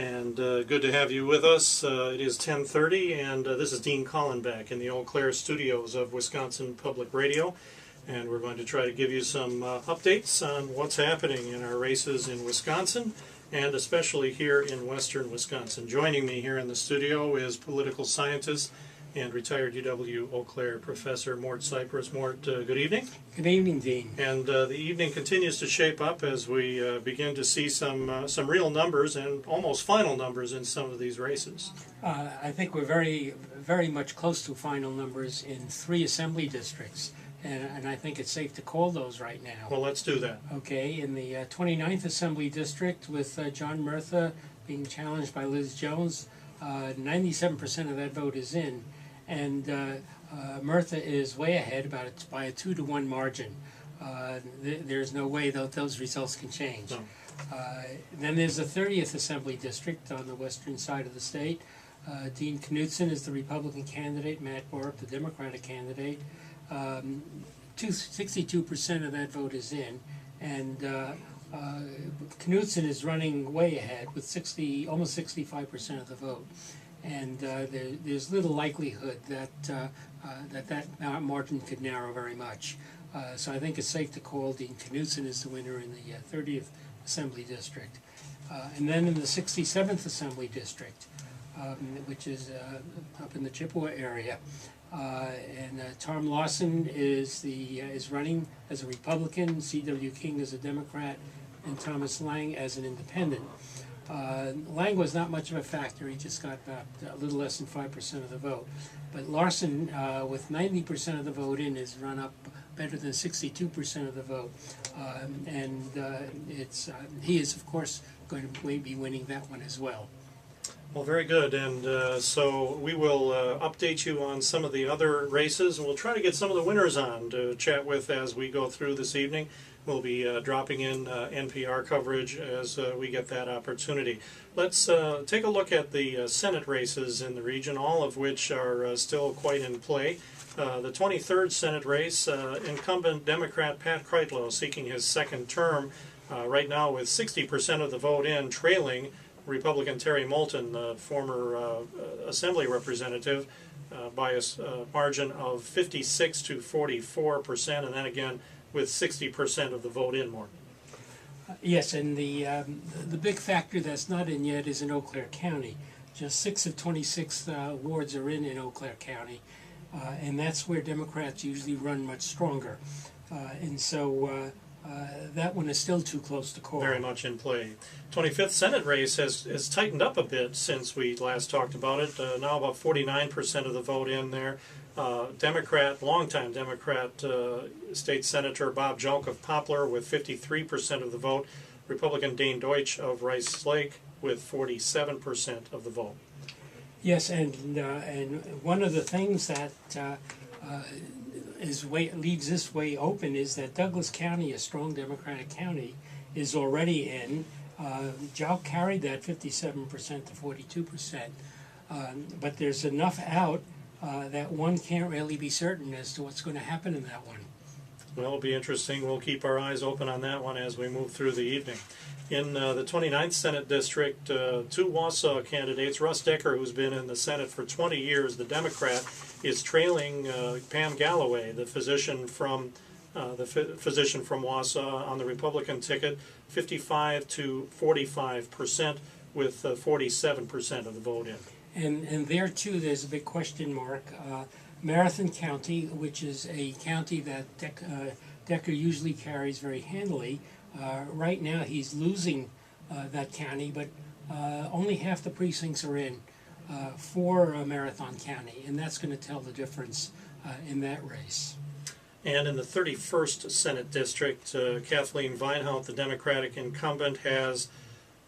And good to have you with us. It is 10:30, and this is Dean Kallenbach in the Eau Claire studios of Wisconsin Public Radio. And we're going to try to give you some updates on what's happening in our races in Wisconsin, and especially here in western Wisconsin. Joining me here in the studio is political scientist and retired UW Eau Claire professor Mort Cypress. Mort, good evening. Good evening, Dean. And the evening continues to shape up as we begin to see some real numbers and almost final numbers in some of these races. I think we're very much close to final numbers in 3 assembly districts, and I think it's safe to call those right now. Well, let's do that. Okay, in the 29th Assembly District with John Murtha being challenged by Liz Jones, 97% of that vote is in. And Murtha is way ahead by a 2-to-1 margin. There's no way that those results can change. No. Then there's the 30th Assembly District on the western side of the state. Dean Knudsen is the Republican candidate, Matt Borup the Democratic candidate. 62% of that vote is in, and Knudsen is running way ahead with almost 65% of the vote. And there's little likelihood that that margin could narrow very much. So I think it's safe to call Dean Knudsen as the winner in the 30th Assembly District. And then in the 67th Assembly District, which is up in the Chippewa area, and Tom Lawson is running as a Republican, C.W. King as a Democrat, and Thomas Lang as an independent. Lang was not much of a factor. He just got about a little less than 5% of the vote. But Larson, with 90% of the vote in, has run up better than 62% of the vote. He is, of course, going to be winning that one as well. Well, very good. And so we will update you on some of the other races, and we'll try to get some of the winners on to chat with as we go through this evening. We'll be dropping in NPR coverage as we get that opportunity. Let's take a look at the Senate races in the region, all of which are still quite in play. The 23rd Senate race, incumbent Democrat Pat Kreitlow seeking his second term right now with 60% of the vote in, trailing Republican Terry Moulton, the former Assembly representative, by a margin of 56 to 44%, and then again with 60% of the vote in, more. Yes, and the big factor that's not in yet is in Eau Claire County. Just 6 of 26 wards are in Eau Claire County, and that's where Democrats usually run much stronger. And so that one is still too close to call. Very much in play. 25th Senate race has tightened up a bit since we last talked about it. Now about 49% of the vote in there. Longtime Democrat State Senator Bob Jelk of Poplar with 53% of the vote. Republican Dane Deutsch of Rice Lake with 47% of the vote. Yes, and one of the things that leaves this way open is that Douglas County, a strong Democratic county, is already in. Jelk carried that 57% to 42%, but there's enough out that one can't really be certain as to what's going to happen in that one. Well, it'll be interesting. We'll keep our eyes open on that one as we move through the evening. In the 29th Senate District, 2 Wausau candidates. Russ Decker, who's been in the Senate for 20 years, the Democrat, is trailing Pam Galloway, the physician from Wausau, on the Republican ticket, 55 to 45%, with 47% of the vote in. And there, too, there's a big question mark. Marathon County, which is a county that Decker usually carries very handily, right now he's losing that county, but only half the precincts are in for Marathon County, and that's going to tell the difference in that race. And in the 31st Senate District, Kathleen Weinhaut, the Democratic incumbent, has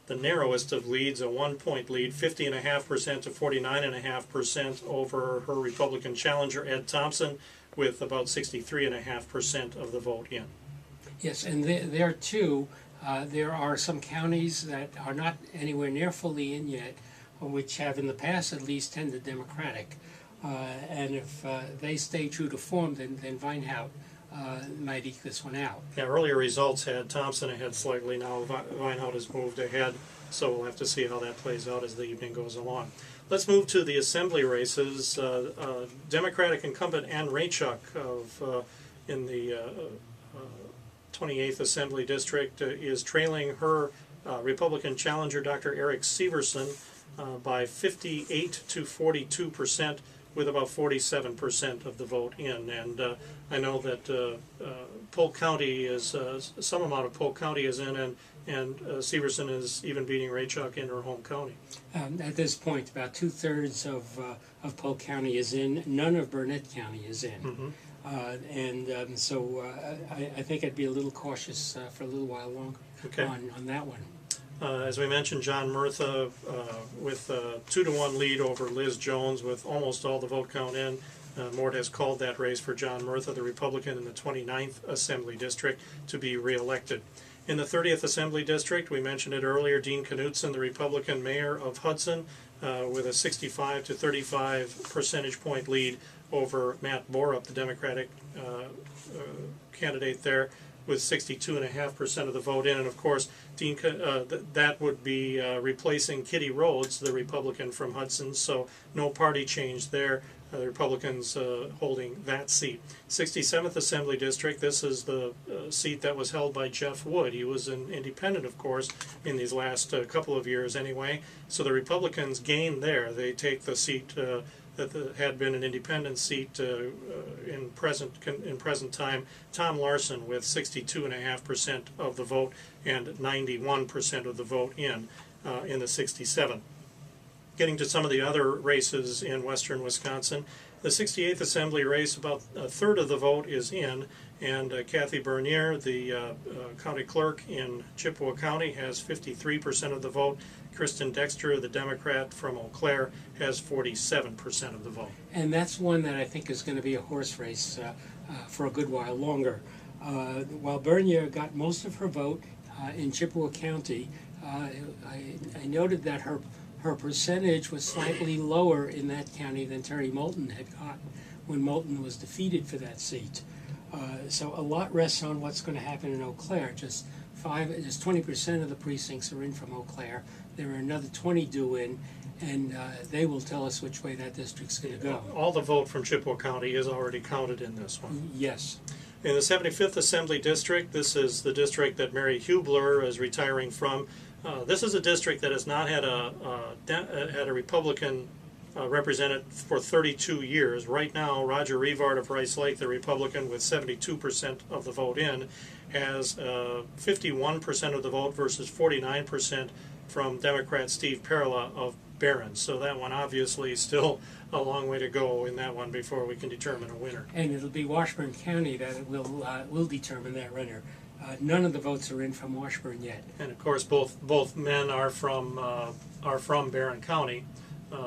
the narrowest of leads, a 1-point lead, 50.5% to 49.5% over her Republican challenger, Ed Thompson, with about 63.5% of the vote in. Yes, and there too, there are some counties that are not anywhere near fully in yet, which have in the past at least tended Democratic. And if they stay true to form, then Weinhaut might eke this one out. Yeah, earlier results had Thompson ahead slightly. Now Vinehout has moved ahead, so we'll have to see how that plays out as the evening goes along. Let's move to the assembly races. Democratic incumbent Ann Raychuk in the 28th Assembly District is trailing her Republican challenger, Dr. Eric Severson, by 58 to 42%, with about 47% of the vote in. And I know that Polk County is, some amount of Polk County is in, and Severson is even beating Raychuk in her home county. At this point, about 2/3 of Polk County is in. None of Burnett County is in. Mm-hmm. So I think I'd be a little cautious for a little while longer on that one. As we mentioned, John Murtha with a 2-to-1 lead over Liz Jones with almost all the vote count in. Mort has called that race for John Murtha, the Republican in the 29th Assembly District, to be reelected. In the 30th Assembly District, we mentioned it earlier, Dean Knutson, the Republican mayor of Hudson, with a 65 to 35 percentage point lead over Matt Borup, the Democratic candidate there, with 62.5% of the vote in. And of course, that would be replacing Kitty Rhodes, the Republican from Hudson, so no party change there. The Republicans holding that seat. 67th Assembly District, this is the seat that was held by Jeff Wood. He was an independent, of course, in these last couple of years anyway. So the Republicans gained there. They take the seat that had been an independent seat in present time. Tom Larson with 62.5% of the vote and 91% of the vote in the 67th. Getting to some of the other races in western Wisconsin, the 68th Assembly race, about a third of the vote is in, and Kathy Bernier, the county clerk in Chippewa County, has 53% of the vote. Kristen Dexter, the Democrat from Eau Claire, has 47% of the vote. And that's one that I think is going to be a horse race for a good while longer. While Bernier got most of her vote in Chippewa County, I noted that her percentage was slightly lower in that county than Terry Moulton had gotten when Moulton was defeated for that seat. So a lot rests on what's going to happen in Eau Claire. Just 20% of the precincts are in from Eau Claire. There are another 20 due in, and they will tell us which way that district's going to go. All the vote from Chippewa County is already counted in this one. Yes. In the 75th Assembly District, this is the district that Mary Hubler is retiring from. This is a district that has not had a Republican represented for 32 years. Right now, Roger Revard of Rice Lake, the Republican with 72% of the vote in, has 51% of the vote versus 49% from Democrat Steve Perla of Barron. So that one obviously is still a long way to go in that one before we can determine a winner. And it'll be Washburn County that will determine that winner. None of the votes are in from Washburn yet. And of course, both men are from Barron County,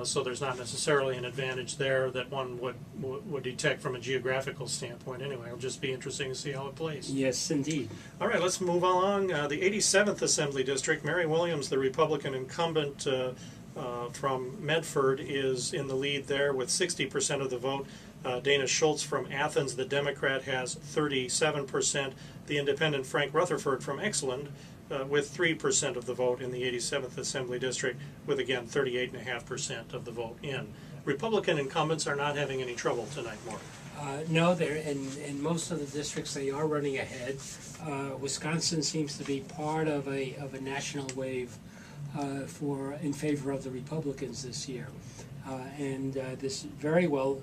so there's not necessarily an advantage there that one would detect from a geographical standpoint. Anyway, it'll just be interesting to see how it plays. Yes, indeed. All right, let's move along. The 87th Assembly District, Mary Williams, the Republican incumbent from Medford, is in the lead there with 60% of the vote. Dana Schultz from Athens, the Democrat, has 37%. The independent Frank Rutherford from Exland with 3% of the vote in the 87th Assembly District, with again 38.5% of the vote in. Republican incumbents are not having any trouble tonight, Mark. No, they're in most of the districts they are running ahead. Wisconsin seems to be part of a national wave in favor of the Republicans this year. And this very well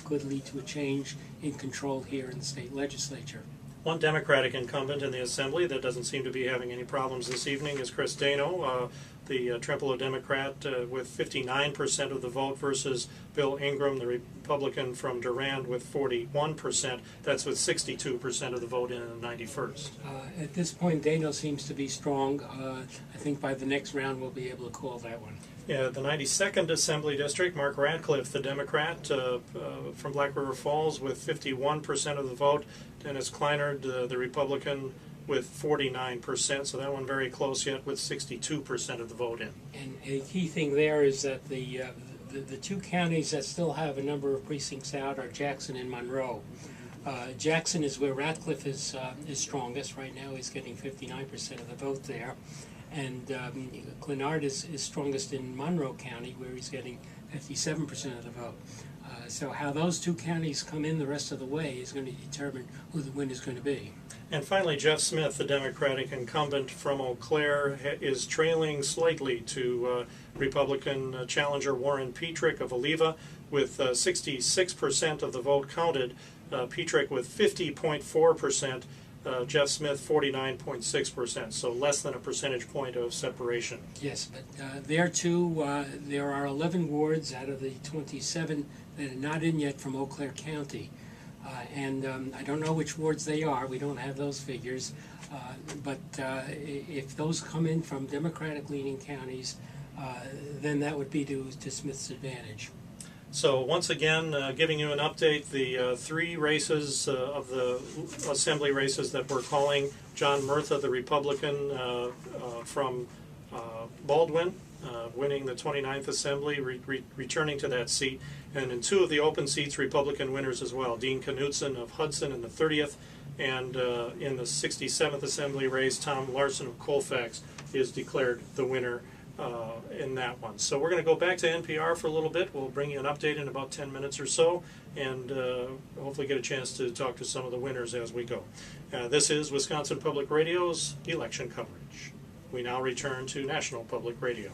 could lead to a change in control here in the state legislature. One Democratic incumbent in the Assembly that doesn't seem to be having any problems this evening is Chris Dano, the Trempealeau Democrat, with 59% of the vote versus Bill Ingram, the Republican from Durand, with 41%. That's with 62% of the vote in the 91st. At this point, Dano seems to be strong. I think by the next round we'll be able to call that one. Yeah, the 92nd Assembly District, Mark Radcliffe, the Democrat from Black River Falls, with 51% of the vote. Dennis Kleinert, the Republican, with 49%. So that one very close yet, with 62% of the vote in. And a key thing there is that the two counties that still have a number of precincts out are Jackson and Monroe. Jackson is where Ratcliffe is strongest right now. He's getting 59% of the vote there. And Clenard is strongest in Monroe County, where he's getting 57% of the vote. So how those two counties come in the rest of the way is going to determine who the winner is going to be. And finally, Jeff Smith, the Democratic incumbent from Eau Claire, is trailing slightly to Republican challenger Warren Petrick of Oliva with 66% of the vote counted. Petrick with 50.4%. Jeff Smith 49.6%, so less than a percentage point of separation. Yes, but there too, there are 11 wards out of the 27 that are not in yet from Eau Claire County. And I don't know which wards they are, we don't have those figures, but if those come in from Democratic-leaning counties, then that would be to Smith's advantage. So once again, giving you an update, the three races of the assembly races that we're calling: John Murtha, the Republican from Baldwin, winning the 29th Assembly, returning to that seat, and in two of the open seats, Republican winners as well: Dean Knutson of Hudson in the 30th, and in the 67th Assembly race, Tom Larson of Colfax is declared the winner in that one. So we're going to go back to NPR for a little bit. We'll bring you an update in about 10 minutes or so, and hopefully get a chance to talk to some of the winners as we go. This is Wisconsin Public Radio's election coverage. We now return to National Public Radio.